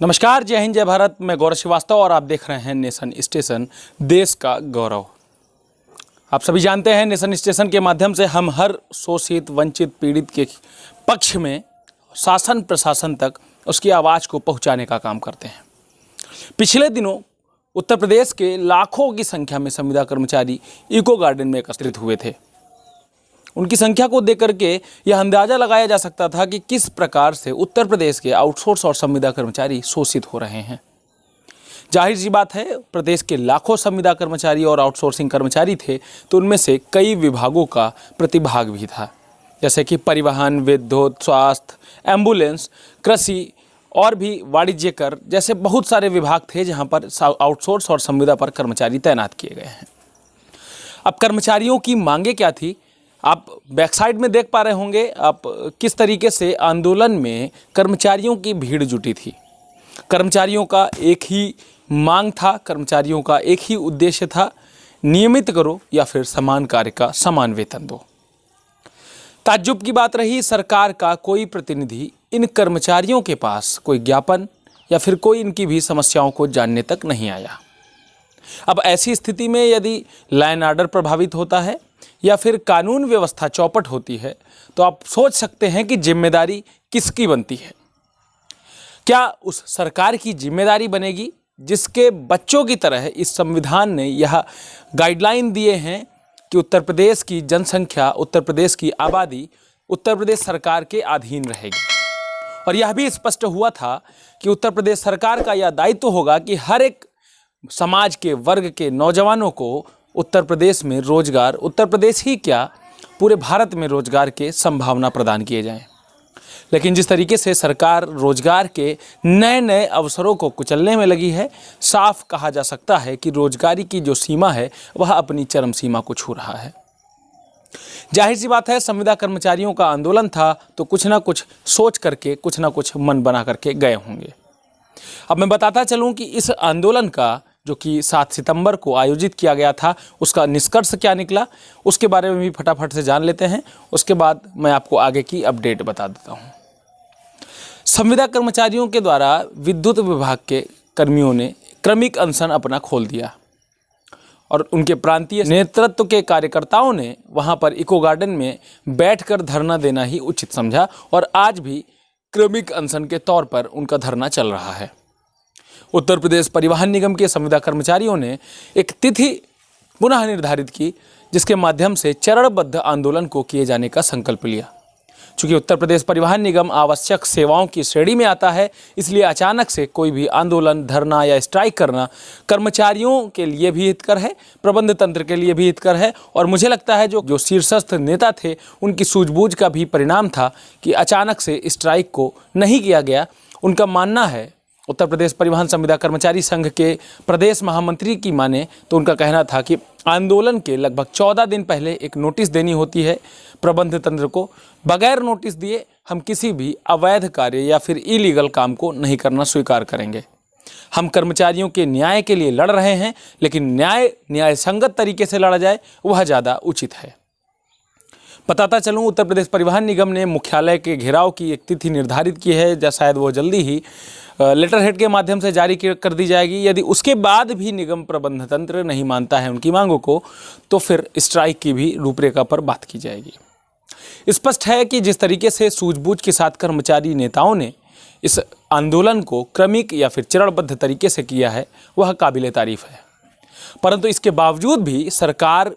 नमस्कार, जय हिंद, जय भारत। मैं गौरव श्रीवास्तव और आप देख रहे हैं नेशन स्टेशन, देश का गौरव। आप सभी जानते हैं नेशन स्टेशन के माध्यम से हम हर शोषित, वंचित, पीड़ित के पक्ष में शासन प्रशासन तक उसकी आवाज़ को पहुंचाने का काम करते हैं। पिछले दिनों उत्तर प्रदेश के लाखों की संख्या में संविदा कर्मचारी इको गार्डन में एकत्रित हुए थे। उनकी संख्या को देख करके यह अंदाज़ा लगाया जा सकता था कि किस प्रकार से उत्तर प्रदेश के आउटसोर्स और संविदा कर्मचारी शोषित हो रहे हैं। जाहिर सी बात है, प्रदेश के लाखों संविदा कर्मचारी और आउटसोर्सिंग कर्मचारी थे, तो उनमें से कई विभागों का प्रतिभाग भी था, जैसे कि परिवहन, विद्युत, स्वास्थ्य, एम्बुलेंस, कृषि और भी वाणिज्य कर जैसे बहुत सारे विभाग थे जहां पर आउटसोर्स और संविदा पर कर्मचारी तैनात किए गए हैं। अब कर्मचारियों की मांगे क्या थी, आप बैक साइड में देख पा रहे होंगे आप किस तरीके से आंदोलन में कर्मचारियों की भीड़ जुटी थी। कर्मचारियों का एक ही मांग था, कर्मचारियों का एक ही उद्देश्य था, नियमित करो या फिर समान कार्य का समान वेतन दो। ताज्जुब की बात रही, सरकार का कोई प्रतिनिधि इन कर्मचारियों के पास कोई ज्ञापन या फिर कोई इनकी भी समस्याओं को जानने तक नहीं आया। अब ऐसी स्थिति में यदि लॉ एंड ऑर्डर प्रभावित होता है या फिर कानून व्यवस्था चौपट होती है, तो आप सोच सकते हैं कि जिम्मेदारी किसकी बनती है। क्या उस सरकार की जिम्मेदारी बनेगी जिसके बच्चों की तरह इस संविधान ने यह गाइडलाइन दिए हैं कि उत्तर प्रदेश की जनसंख्या, उत्तर प्रदेश की आबादी उत्तर प्रदेश सरकार के अधीन रहेगी। और यह भी स्पष्ट हुआ था कि उत्तर प्रदेश सरकार का यह दायित्व होगा कि हर एक समाज के वर्ग के नौजवानों को उत्तर प्रदेश में रोजगार, उत्तर प्रदेश ही क्या पूरे भारत में रोजगार के संभावना प्रदान किए जाएं। लेकिन जिस तरीके से सरकार रोजगार के नए नए अवसरों को कुचलने में लगी है, साफ कहा जा सकता है कि रोजगारी की जो सीमा है वह अपनी चरम सीमा को छू रहा है। जाहिर सी बात है, संविदा कर्मचारियों का आंदोलन था तो कुछ ना कुछ सोच करके, कुछ ना कुछ मन बना करके गए होंगे। अब मैं बताता चलूं कि इस आंदोलन का जो कि 7 सितंबर को आयोजित किया गया था, उसका निष्कर्ष क्या निकला, उसके बारे में भी फटाफट से जान लेते हैं। उसके बाद मैं आपको आगे की अपडेट बता देता हूं। संविदा कर्मचारियों के द्वारा विद्युत विभाग के कर्मियों ने क्रमिक अनशन अपना खोल दिया और उनके प्रांतीय नेतृत्व के कार्यकर्ताओं ने वहां पर इको गार्डन में बैठकर धरना देना ही उचित समझा और आज भी क्रमिक अनशन के तौर पर उनका धरना चल रहा है। उत्तर प्रदेश परिवहन निगम के संविदा कर्मचारियों ने एक तिथि पुनः निर्धारित की, जिसके माध्यम से चरणबद्ध आंदोलन को किए जाने का संकल्प लिया। चूंकि उत्तर प्रदेश परिवहन निगम आवश्यक सेवाओं की श्रेणी में आता है, इसलिए अचानक से कोई भी आंदोलन, धरना या स्ट्राइक करना कर्मचारियों के लिए भी हितकर है, प्रबंध तंत्र के लिए भी हितकर है। और मुझे लगता है जो शीर्षस्थ नेता थे, उनकी सूझबूझ का भी परिणाम था कि अचानक से स्ट्राइक को नहीं किया गया। उनका मानना है, उत्तर प्रदेश परिवहन संविदा कर्मचारी संघ के प्रदेश महामंत्री की माने तो उनका कहना था कि आंदोलन के लगभग 14 दिन पहले एक नोटिस देनी होती है प्रबंध तंत्र को। बगैर नोटिस दिए हम किसी भी अवैध कार्य या फिर इलीगल काम को नहीं करना स्वीकार करेंगे। हम कर्मचारियों के न्याय के लिए लड़ रहे हैं, लेकिन न्याय संगत तरीके से लड़ा जाए वह ज़्यादा उचित है। बताता चलूँ, उत्तर प्रदेश परिवहन निगम ने मुख्यालय के घेराव की एक तिथि निर्धारित की है, या शायद वो जल्दी ही लेटर हेड के माध्यम से जारी कर दी जाएगी। यदि उसके बाद भी निगम प्रबंध तंत्र नहीं मानता है उनकी मांगों को, तो फिर स्ट्राइक की भी रूपरेखा पर बात की जाएगी। स्पष्ट है कि जिस तरीके से सूझबूझ के साथ कर्मचारी नेताओं ने इस आंदोलन को क्रमिक या फिर चरणबद्ध तरीके से किया है, वह काबिले तारीफ है। परंतु इसके बावजूद भी सरकार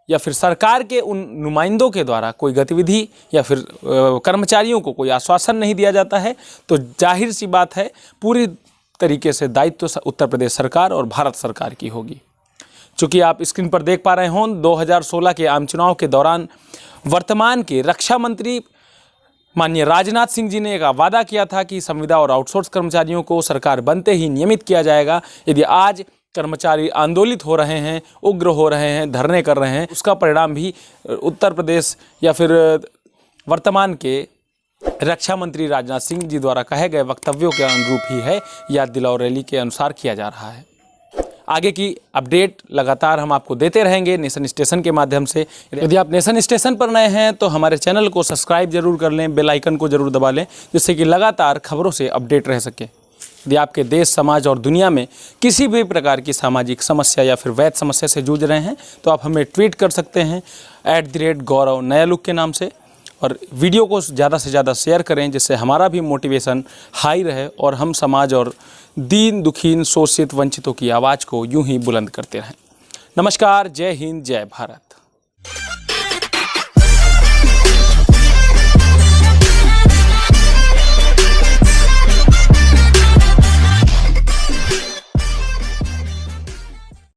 या फिर सरकार के उन नुमाइंदों के द्वारा कोई गतिविधि या फिर कर्मचारियों को कोई आश्वासन नहीं दिया जाता है, तो जाहिर सी बात है पूरी तरीके से दायित्व उत्तर प्रदेश सरकार और भारत सरकार की होगी। चूँकि आप स्क्रीन पर देख पा रहे हों, 2016 के आम चुनाव के दौरान वर्तमान के रक्षा मंत्री माननीय राजनाथ सिंह जी ने एक वादा किया था कि संविदा और आउटसोर्स कर्मचारियों को सरकार बनते ही नियमित किया जाएगा। यदि आज कर्मचारी आंदोलित हो रहे हैं, उग्र हो रहे हैं, धरने कर रहे हैं, उसका परिणाम भी उत्तर प्रदेश या फिर वर्तमान के रक्षा मंत्री राजनाथ सिंह जी द्वारा कहे गए वक्तव्यों के अनुरूप ही है, याद दिलाओ रैली के अनुसार किया जा रहा है। आगे की अपडेट लगातार हम आपको देते रहेंगे नेशन स्टेशन के माध्यम से। यदि आप नेशन स्टेशन पर नए हैं तो हमारे चैनल को सब्सक्राइब जरूर कर लें, बेल आइकन को जरूर दबा लें, जिससे कि लगातार खबरों से अपडेट रह सके। यदि आपके देश, समाज और दुनिया में किसी भी प्रकार की सामाजिक समस्या या फिर वैध समस्या से जूझ रहे हैं तो आप हमें ट्वीट कर सकते हैं @गौरव नया लुक के नाम से। और वीडियो को ज़्यादा से ज़्यादा शेयर करें जिससे हमारा भी मोटिवेशन हाई रहे और हम समाज और दीन दुखीन शोषित वंचितों की आवाज़ को यूं ही बुलंद करते रहें। नमस्कार, जय हिंद, जय भारत।